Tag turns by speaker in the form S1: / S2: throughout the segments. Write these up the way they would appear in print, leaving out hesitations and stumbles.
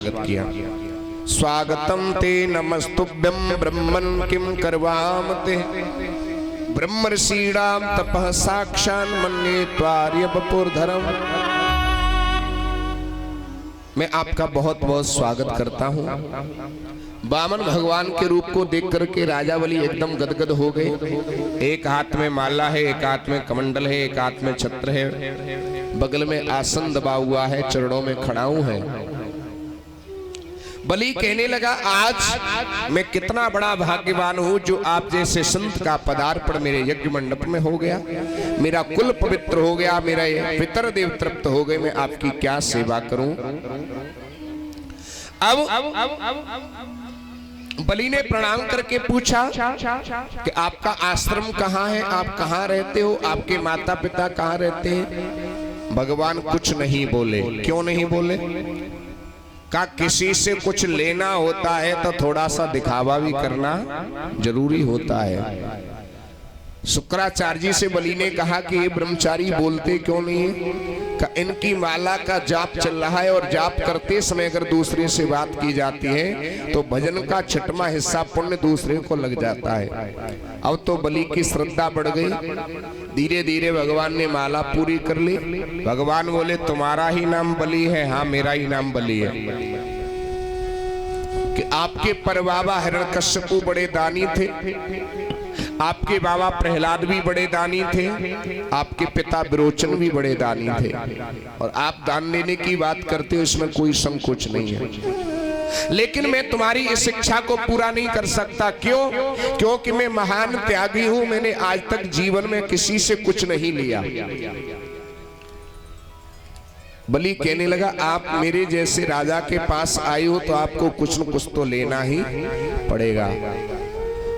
S1: स्वागत किया। स्वागतम ते नमस्तुभ्यं ब्रह्मन् किं करवाम ते ब्रह्मर्षीणाम तपः साक्षान् मन्ये त्वार्य वपुर्धरम्। मैं आपका बहुत बहुत स्वागत करता हूँ। वामन भगवान के रूप को देख करके राजा बलि एकदम गदगद हो गए। एक हाथ में माला है, एक हाथ में कमंडल है, एक हाथ में छत्र है, बगल में आसन दबा हुआ है, चरणों में खड़ा हूं है। बलि कहने लगा, आज मैं कितना बड़ा भाग्यवान हूं जो आप जैसे संत का पदार्पण मेरे यज्ञ मंडप में हो गया। मेरा कुल पवित्र हो गया, मेरा पितर देव तृप्त हो गए, मैं आपकी क्या सेवा करूं। अब बलि ने प्रणाम करके पूछा कि आपका आश्रम कहाँ है, आप कहाँ रहते हो, आपके माता पिता कहाँ रहते हैं। भगवान कुछ नहीं बोले। क्यों नहीं बोले? का किसी से कुछ लेना होता है तो थोड़ा सा दिखावा भी करना जरूरी होता है। शुक्राचार्य जी से बलि ने कहा कि ये ब्रह्मचारी बोलते क्यों नहीं है? इनकी माला का जाप चल रहा है और जाप करते समय अगर दूसरे से बात की जाती है तो भजन का छठवां हिस्सा पुण्य दूसरे को लग जाता है। अब तो बलि की श्रद्धा बढ़ गई। धीरे धीरे भगवान ने माला पूरी कर ली। भगवान बोले, तुम्हारा ही नाम बलि है? हाँ, मेरा ही नाम बलि है। कि आपके परबाबा हिरण्यकश्यपु बड़े दानी थे, आपके बाबा प्रहलाद भी बड़े दानी थे, आपके पिता विरोचन भी बड़े दानी थे, और आप दान देने की बात करते हो, इसमें कोई संकोच नहीं है। लेकिन मैं तुम्हारी इस इच्छा को पूरा नहीं कर सकता। क्यों? क्योंकि मैं महान त्यागी हूं। मैंने आज तक जीवन में किसी से कुछ नहीं लिया। बलि कहने लगा, आप मेरे जैसे राजा के पास आए हो तो आपको कुछ न कुछ तो लेना ही पड़ेगा।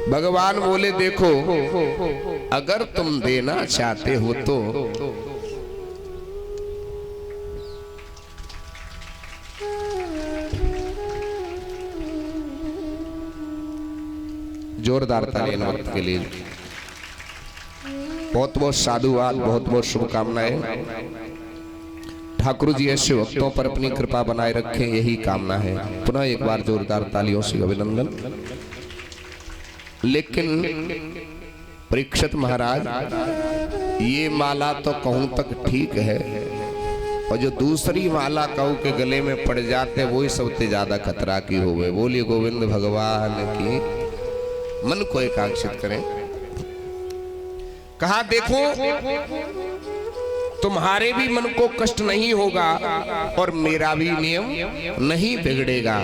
S1: भगवान बोले, देखो, अगर तुम देना चाहते हो तो जोरदार ताली इन वक्त के लिए। बहुत बहुत साधुवाद, बहुत बहुत शुभकामनाएं। ठाकुर जी ऐसे भक्तों पर अपनी कृपा बनाए रखें, यही कामना है। पुनः एक बार जोरदार तालियों से अभिनंदन। लेकिन परीक्षित महाराज, ये माला तो कहूं तक ठीक है, और जो दूसरी माला कहूं के गले में पड़ जाते वही सबसे ज्यादा खतरा की हो गए। बोलिए गोविंद भगवान की। मन को एकांक्षित करें। कहा, देखो, तुम्हारे भी मन को कष्ट नहीं होगा और मेरा भी नियम नहीं बिगड़ेगा।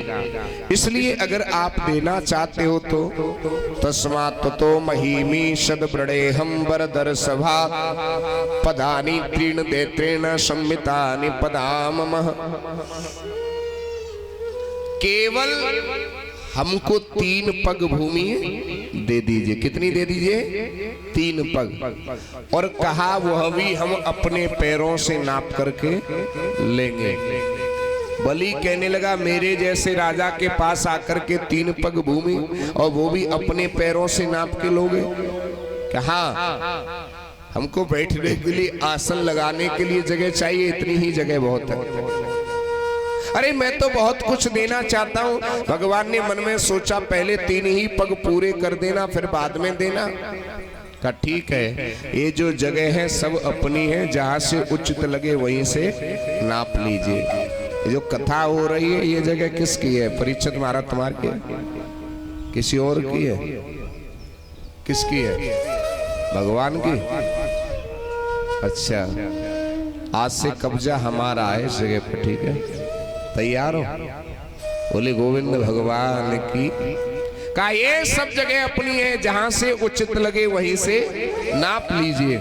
S1: इसलिए अगर आप देना चाहते हो तो तस्मात् तो महीमी सद्व्रणे हम वरदर सभा पदानि त्रीण देत्रेण संमितानि पदाममः। केवल हमको 3 पग भूमि दे दीजिए। कितनी दे दीजिए? 3 पग। और कहा, वह भी हम अपने पैरों से नाप करके लेंगे। बलि कहने लगा, मेरे जैसे राजा के पास आकर के 3 पग भूमि और वो भी अपने पैरों से नाप के लोगे? कहा, हमको बैठने के लिए, आसन लगाने के लिए जगह चाहिए, इतनी ही जगह बहुत है। अरे मैं तो बहुत कुछ देना चाहता हूँ। भगवान ने मन में सोचा, पहले 3 ही पग पूरे कर देना, फिर बाद में देना। कहा, ठीक है, ये जो जगह है सब अपनी है, जहाँ से उचित लगे वहीं से नाप लीजिए। ये जो कथा हो रही है, ये जगह किसकी है? परीक्षित महाराज तुम्हारी है? किसी और की है? किसकी है? भगवान की। अच्छा, आज से कब्जा हमारा है इस जगह पर, ठीक है? तैयार हो? बोले गोविंद भगवान की। कहा, ये सब जगह अपनी है, जहां से उचित लगे वहीं से नाप लीजिए।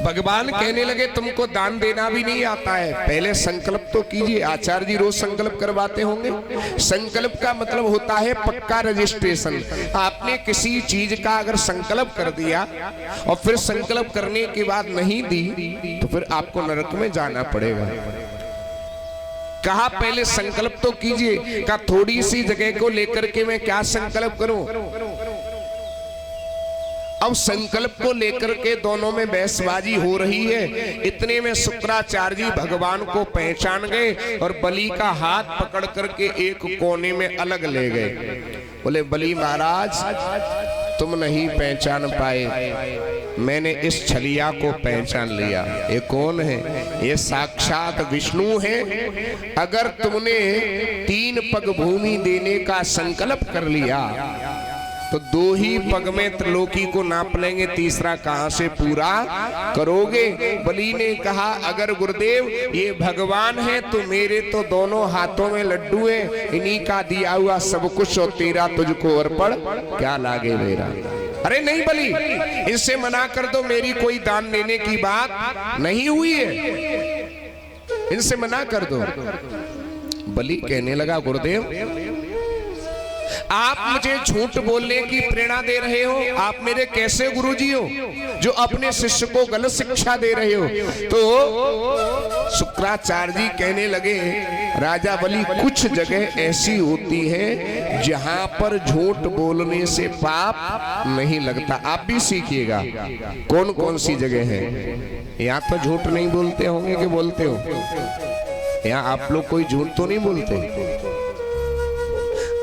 S1: भगवान कहने लगे, तुमको दान देना भी नहीं आता है, पहले संकल्प तो कीजिए। आचार्य जी रोज संकल्प करवाते होंगे। संकल्प का मतलब होता है पक्का रजिस्ट्रेशन। आपने किसी चीज का अगर संकल्प कर दिया और फिर संकल्प करने के बाद नहीं दी तो फिर आपको नरक में जाना पड़ेगा। कहा, पहले संकल्प तो कीजिए। कहा, थोड़ी सी जगह को लेकर के मैं क्या संकल्प करूं? अब संकल्प को लेकर के दोनों में बहसबाजी हो रही है। इतने में शुक्राचार्य जी भगवान को पहचान गए और बलि का हाथ पकड़ करके एक कोने में अलग ले गए। बोले बलि महाराज तुम नहीं पहचान पाए, मैंने इस छलिया को पहचान लिया। ये कौन है? ये साक्षात विष्णु है। अगर तुमने 3 पग भूमि देने का संकल्प कर लिया तो 2 ही पग में त्रिलोकी को नाप लेंगे, तीसरा कहां से पूरा करोगे? बलि ने कहा अगर गुरुदेव ये भगवान है तो मेरे तो दोनों हाथों में लड्डू है, इन्हीं का दिया हुआ सब कुछ और तेरा तुझको अर्पण क्या लागे मेरा। अरे नहीं बलि, इनसे मना कर दो, मेरी कोई दान देने की बात नहीं हुई है, इनसे मना कर दो। बलि कहने लगा गुरुदेव आप मुझे झूठ बोलने की प्रेरणा दे रहे हो, आप मेरे कैसे गुरुजी हो जो अपने शिष्य को गलत शिक्षा दे रहे हो? तो शुक्राचार्य जी कहने लगे राजा बलि कुछ जगह ऐसी होती है जहां पर झूठ बोलने से पाप नहीं लगता। आप भी सीखिएगा कौन कौन सी जगह है। यहाँ तो झूठ नहीं बोलते होंगे कि बोलते हो? यहाँ आप लोग कोई झूठ तो नहीं बोलते।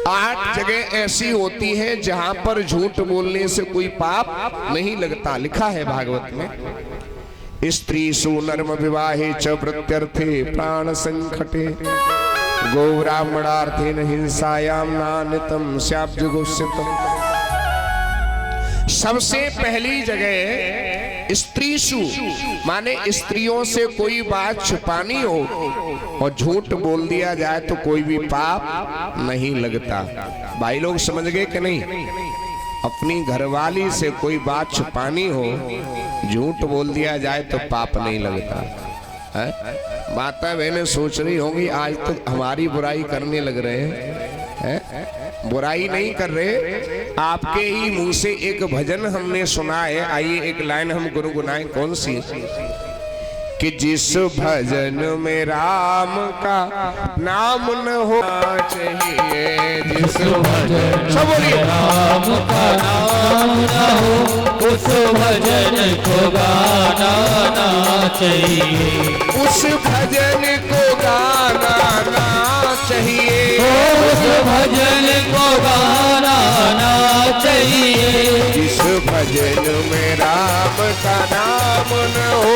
S1: 8 जगह ऐसी होती है जहां पर झूठ बोलने से कोई पाप नहीं लगता। लिखा है भागवत में स्त्री सुनर्म विवाहे च वृत्यर्थे प्राण संकटे गो ब्राह्मणार्थे न हिंसायाम नानितम स्याब्जगोस्यतम। सबसे पहली जगह स्त्रीषु माने स्त्रियों से कोई बात छुपानी हो और झूठ बोल दिया जाए तो कोई भी पाप नहीं लगता। भाई लोग समझ गए कि नहीं? अपनी घरवाली से कोई बात छुपानी हो, झूठ बोल दिया जाए तो पाप नहीं लगता है? माता बहनें सोच रही होंगी आज तो हमारी बुराई करने लग रहे हैं। बुराई नहीं कर रहे, आपके ही मुंह से एक भजन हमने सुना है। आइए एक लाइन हम गुनगुनाएं। कौन सी? कि जिस भजन में राम का नाम न होना चाहिए, जिस भजन सब बोलिए
S2: राम का नाम न हो उस भजन को गाना ना चाहिए,
S1: उस भजन को गाना ना चाहिए,
S2: उस भजन को गाना ना चाहिए।
S1: जिस भजन में राम का नाम न हो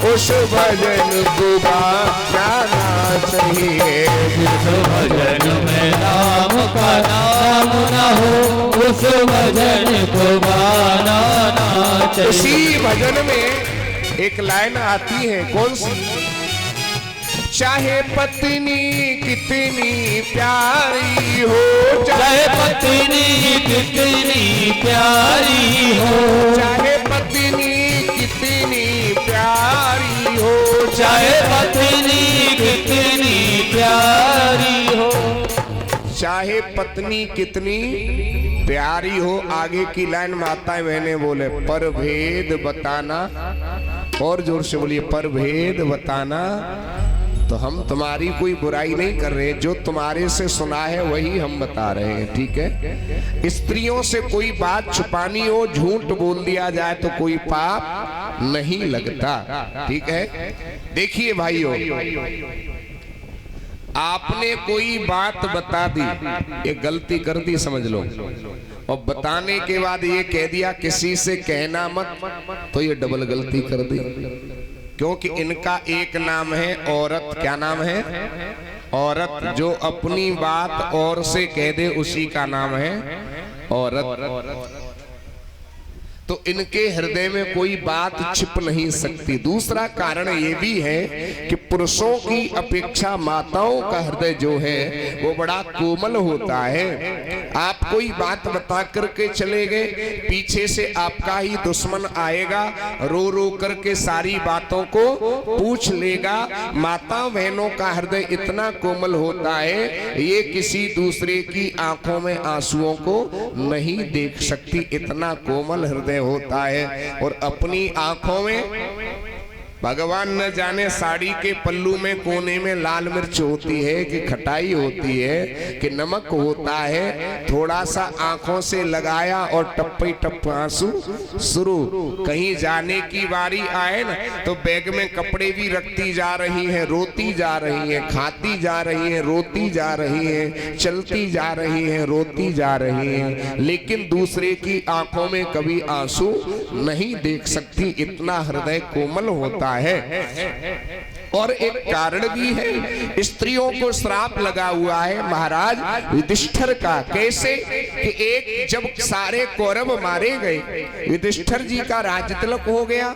S1: उस भजन को गाना ना चाहिए,
S2: जिस भजन में राम का नाम न हो उस भजन को गाना ना चाहिए।
S1: उसी भजन में एक लाइन आती है, कौन सी? चाहे पत्नी कितनी प्यारी हो,
S2: चाहे पत्नी कितनी प्यारी हो,
S1: चाहे पत्नी कितनी प्यारी हो,
S2: चाहे पत्नी कितनी प्यारी हो,
S1: चाहे पत्नी कितनी प्यारी हो। आगे की लाइन माता बहने बोले पर भेद बताना, और जोर से बोलिए पर भेद बताना। तो हम तुम्हारी कोई बुराई नहीं कर रहे, जो तुम्हारे से सुना है वही हम बता रहे हैं, ठीक है? स्त्रियों से कोई बात छुपानी हो, झूठ बोल दिया जाए तो कोई पाप नहीं लगता, ठीक है? देखिए भाइयों, आपने कोई बात बता दी, ये गलती कर दी समझ लो, और बताने के बाद ये कह दिया किसी से कहना मत, तो ये डबल गलती कर दी। क्योंकि इनका एक नाम है औरत। क्या नाम है? औरत। जो अपनी बात और से कह दे उसी का नाम है औरत। तो इनके हृदय में कोई बात छिप नहीं सकती। दूसरा कारण ये भी है कि पुरुषों की अपेक्षा माताओं का हृदय जो है वो बड़ा कोमल होता है। आप कोई बात बता करके चले गए, पीछे से आपका ही दुश्मन आएगा, रो रो करके सारी बातों को पूछ लेगा। माता बहनों का हृदय इतना कोमल होता है, ये किसी दूसरे की आंखों में आंसुओं को नहीं देख सकती, इतना कोमल हृदय होता है। और अपनी आंखों में भगवान न जाने साड़ी के पल्लू में कोने में लाल मिर्च होती है कि खटाई होती है कि नमक होता है, थोड़ा सा आंखों से लगाया और टप्पी टप आंसू शुरू। कहीं जाने की बारी आए ना तो बैग में कपड़े भी रखती जा रही है, रोती जा रही है, खाती जा रही है, रोती जा रही है, चलती जा रही है, रोती जा रही है, लेकिन दूसरे की आंखों में कभी आंसू नहीं देख सकती। इतना हृदय कोमल होता है। और एक कारण भी है, स्त्रियों को श्राप लगा हुआ है महाराज युधिष्ठिर का। कैसे कि एक जब सारे कौरव मारे गए, युधिष्ठिर जी का राज्य तिलक हो गया,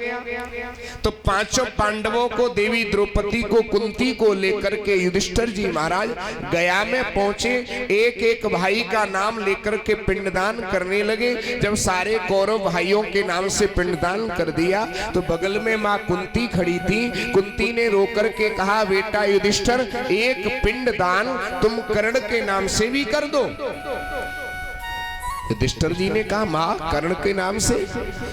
S1: तो पांचों पांडवों को, देवी द्रौपदी को, कुंती को लेकर के युधिष्ठिर जी महाराज गया में पहुंचे। एक एक भाई का नाम लेकर के पिंडदान करने लगे। जब सारे कौरव भाइयों के नाम से पिंडदान कर दिया तो बगल में मां कुंती खड़ी थी। कुंती ने करके कहा, बेटा युधिष्ठिर, एक पिंड दान तुम कर्ण के नाम से भी कर दो। युधिष्ठिर जी ने कहा, मां कर्ण के नाम से?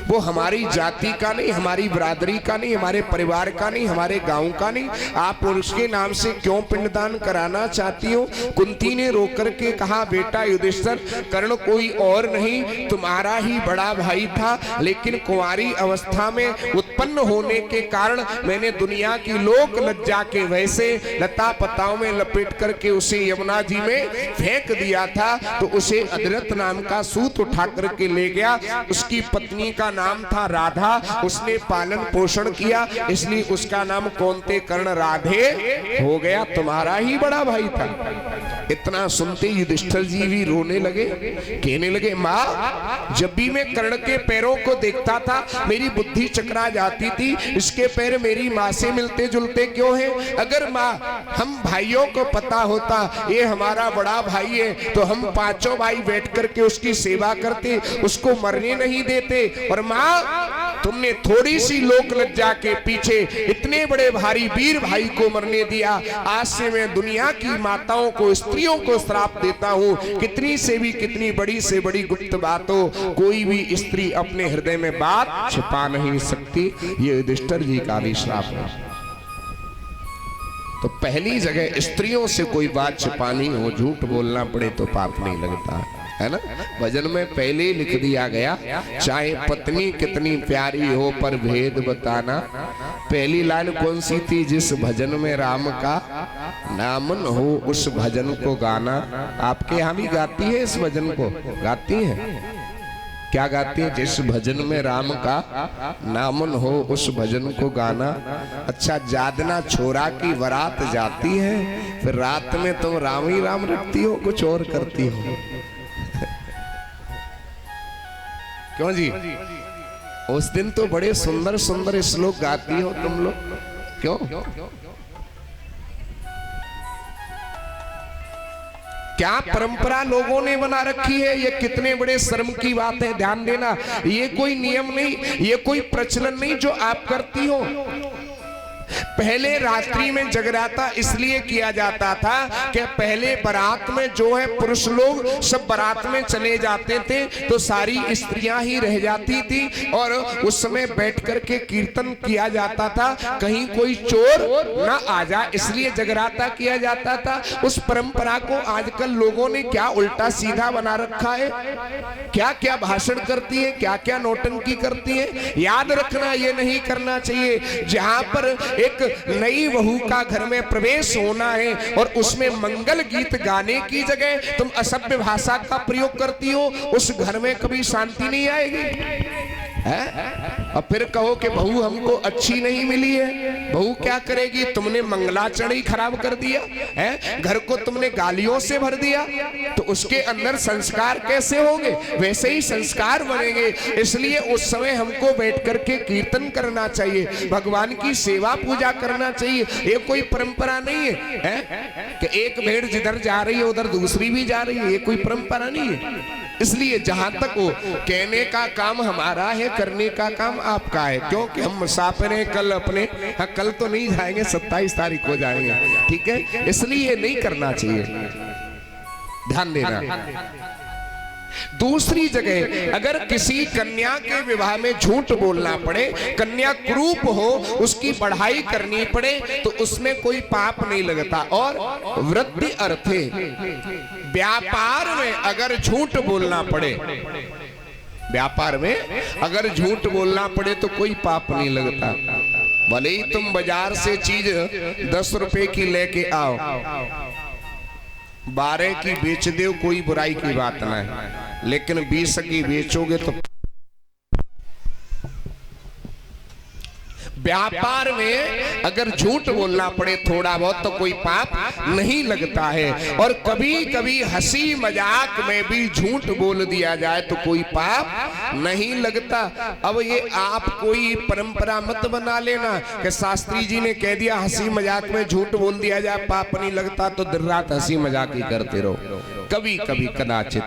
S1: वो हमारी जाति का नहीं, हमारी बरादरी का नहीं, हमारे परिवार का नहीं, हमारे गांव का नहीं, आप उसके नाम से क्यों पिंडदान कराना चाहती हो? कुंती ने रोक करके कहा, बेटा युधिष्ठिर, कर्ण कोई और नहीं, तुम्हारा ही बड़ा भाई था, लेकिन कुंवारी अवस्था में उत्पन्न होने के कारण मैंने दुनिया की लोक लज्जा के वैसे लता पताओं में लपेट करके उसे यमुना जी में फेंक दिया था। तो उसे अदरत नाम का सूत उठा करके ले गया। उसकी पत्नी का नाम था राधा, उसने पालन पोषण किया, इसलिए उसका नाम कौनते कर्ण राधे हो गया। तुम्हारा ही बड़ा भाई था। इतना सुनते युधिष्ठिर जी भी रोने लगे, कहने लगे, माँ जब भी मैं कर्ण के पैरों को देखता था मेरी बुद्धि चकरा जाती थी, इसके पैर मेरी माँ से मिलते जुलते क्यों हैं? अगर माँ हम भाइयों को पता होता ये हमारा बड़ा भाई है तो हम पांचों भाई बैठ करके उसकी सेवा करते, उसको मरने नहीं देते। और माँ तुमने थोड़ी सी लोक लज्जा के पीछे इतने बड़े भारी वीर भाई को मरने दिया। आज से मैं दुनिया की माताओं को, स्त्रियों को श्राप देता हूँ, कितनी से भी कितनी बड़ी से बड़ी गुप्त बात हो, कोई भी स्त्री अपने हृदय में बात छिपा नहीं सकती। ये युधिष्ठिर जी का भी श्राप है। तो पहली जगह स्त्रियों से कोई बात छिपानी हो, झूठ बोलना पड़े तो पाप नहीं लगता है ना। भजन में पहले ही लिख दिया गया, चाहे पत्नी कितनी प्यारी हो पर भेद बताना। पहली लाइन कौन सी थी? जिस भजन में राम का नाम न हो उस भजन को गाना। आपके यहाँ भी गाती है इस भजन को? गाती है? क्या गाती है? जिस भजन में राम का नाम न हो उस भजन को गाना। अच्छा, जादना छोरा की बारात जाती है, फिर रात में तुम राम ही राम रखती हो, कुछ और करती हो। क्यों जी? उस दिन तो बड़े सुंदर सुंदर श्लोक गाती हो तुम लोग, क्यों? क्या परंपरा लोगों ने बना रखी है। ये कितने बड़े शर्म की बात है, ध्यान देना। ये कोई नियम नहीं, ये कोई प्रचलन नहीं जो आप करती हो। पहले रात्रि में जगराता इसलिए किया जाता था कि पहले बारात में जो है पुरुष लोग सब बारात में चले जाते थे तो सारी स्त्रियां ही रह जाती थी और उस समय बैठ करके कीर्तन किया जाता था, कहीं कोई चोर ना आ जाए, इसलिए जगराता किया जाता था। उस परंपरा को आजकल लोगों ने क्या उल्टा सीधा बना रखा है, क्या क्या भाषण करती है, क्या क्या नौटंकी करती है। याद रखना, ये नहीं करना चाहिए। जहां पर एक नई बहू का घर में प्रवेश होना है और उसमें मंगल गीत गाने की जगह तुम असभ्य भाषा का प्रयोग करती हो, उस घर में कभी शांति नहीं आएगी। और फिर कहो कि बहू हमको अच्छी नहीं मिली है। बहू क्या करेगी? तुमने मंगलाचरण ही खराब कर दिया है, घर को तुमने गालियों से भर दिया, तो उसके अंदर संस्कार कैसे होंगे? वैसे ही संस्कार बनेंगे। इसलिए उस समय हमको बैठ करके कीर्तन करना चाहिए, भगवान की सेवा पूजा करना चाहिए। ये कोई परंपरा नहीं है, कि एक भेड़ जिधर जा रही है उधर दूसरी भी जा रही है, ये कोई परंपरा नहीं है। इसलिए जहां तक वो कहने का काम हमारा है, करने का काम आपका है, क्योंकि हम मुसाफिर हैं। कल अपने, हाँ कल तो नहीं जाएंगे, 27 तारीख को जाएंगे, ठीक है। इसलिए नहीं करना चाहिए, ध्यान देना। दूसरी जगह अगर किसी कन्या के विवाह में झूठ बोलना पड़े, कन्या कुरूप हो, उसकी पढ़ाई करनी पड़े, तो उसमें कोई पाप नहीं लगता। और वृत्ति अर्थे, व्यापार में अगर झूठ बोलना पड़े, व्यापार में अगर झूठ बोलना पड़े तो कोई पाप नहीं लगता। भले ही तुम बाजार से चीज 10 रुपए की लेके आओ, 12 की बेच दो, कोई बुराई की बात ना है, लेकिन 20 की बेचोगे तो। व्यापार में अगर झूठ बोलना पड़े थोड़ा बहुत तो कोई पाप नहीं लगता है। और कभी कभी हंसी मजाक में भी झूठ बोल दिया जाए तो कोई पाप नहीं लगता। अब ये आप कोई परंपरा मत बना लेना कि शास्त्री जी ने कह दिया हंसी मजाक में झूठ बोल दिया जाए पाप नहीं लगता, तो दिन रात हंसी मजाक ही करते रहो। कभी कभी कदाचित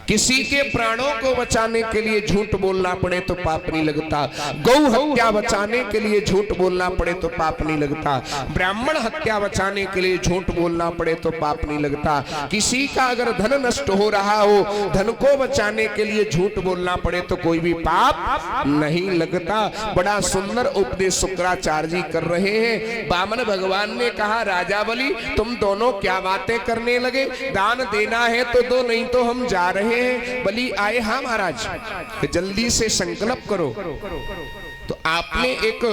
S1: किसी के प्राणों को बचाने के लिए झूठ बोलना पड़े तो पाप नहीं लगता। गौ हत्या बचाने के लिए झूठ बोलना पड़े तो पाप नहीं लगता। ब्राह्मण हत्या बचाने के लिए झूठ बोलना पड़े तो पाप नहीं लगता। किसी का अगर धन नष्ट हो रहा हो, धन को बचाने के लिए झूठ बोलना पड़े तो कोई भी पाप नहीं लगता। बड़ा सुंदर उपदेश शुक्राचार्य जी कर रहे हैं। वामन भगवान ने कहा राजा बलि तुम दोनों क्या बातें करने लगे, दान देना है तो दो, नहीं तो हम जा रहे हैं। बलि आए हाँ महाराज, जल्दी से संकल्प करो। तो आपने एक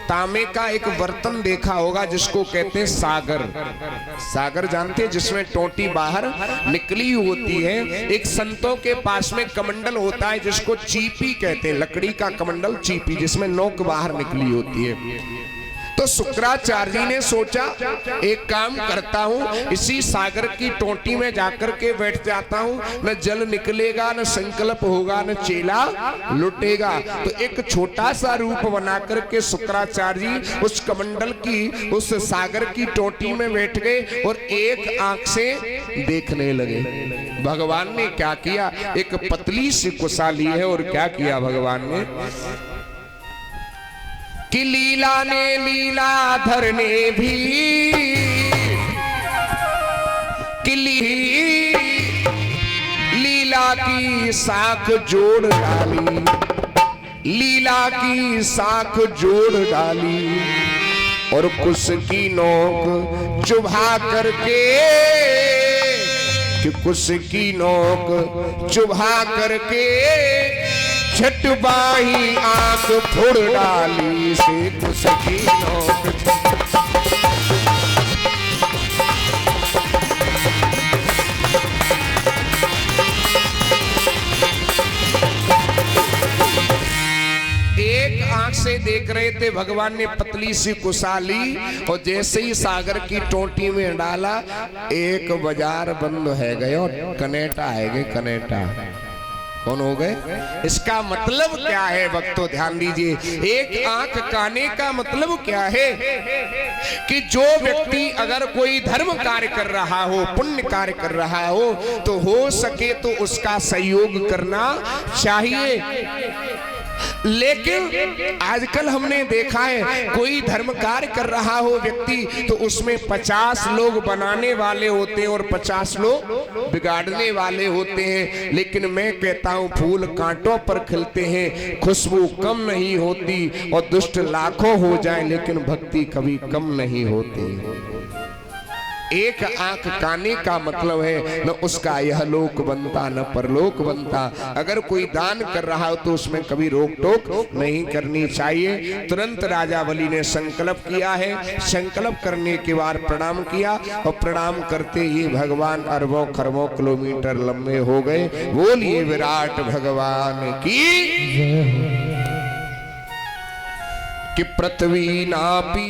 S1: तांबे का एक बर्तन देखा होगा जिसको कहते हैं सागर। सागर जानते हैं, जिसमें टोटी बाहर निकली होती है। एक संतों के पास में कमंडल होता है जिसको चीपी कहते हैं, लकड़ी का कमंडल चीपी, जिसमें नोक बाहर निकली होती है। तो शुक्राचार्य जी ने सोचा एक काम करता हूं, इसी सागर की टोटी में जाकर के बैठ जाता हूं, न जल निकलेगा, न संकल्प होगा, न चेला लुटेगा। तो एक छोटा सा रूप बना करके शुक्राचार्य जी उस कमंडल की, उस सागर की टोटी में बैठ गए और एक आंख से देखने लगे। भगवान ने क्या किया, एक पतली सी कुसा ली है और क्या किया भगवान ने कि लीला ने लीलाधर ने भी कि लीला की साख जोड़ डाली, लीला की साख जोड़ डाली और कुश की नोक चुभा करके, कि कुश की नोक चुभा करके छटबाही आंख फोड़ डाली से कुश की नोक। एक आंख से देख रहे थे, भगवान ने पतली सी कुसा ली और जैसे ही सागर की टोटी में डाला, एक बाजार बंद है गए और कनेटा है गए। कनेटा कौन हो गए? इसका मतलब क्या है भक्तों, ध्यान दीजिए। एक आंख काने का मतलब क्या है कि जो व्यक्ति अगर कोई धर्म कार्य कर रहा हो, पुण्य कार्य कर रहा हो, तो हो सके तो उसका सहयोग करना चाहिए। लेकिन आजकल हमने देखा है कोई धर्म कार्य कर रहा हो व्यक्ति, तो उसमें 50 लोग बनाने वाले होते हैं और 50 लोग बिगाड़ने वाले होते हैं। लेकिन मैं कहता हूं फूल कांटों पर खिलते हैं, खुशबू कम नहीं होती, और दुष्ट लाखों हो जाए लेकिन भक्ति कभी कम नहीं होती। एक आंख काने का मतलब है न उसका यह लोक बनता न परलोक बनता। अगर कोई दान कर रहा हो तो उसमें कभी रोक टोक नहीं करनी चाहिए। तुरंत राजा बलि ने संकल्प किया है। संकल्प करने के बाद प्रणाम किया और प्रणाम करते ही भगवान अरबों खरबों किलोमीटर लंबे हो गए। बोलिए विराट भगवान की कि पृथ्वी नापी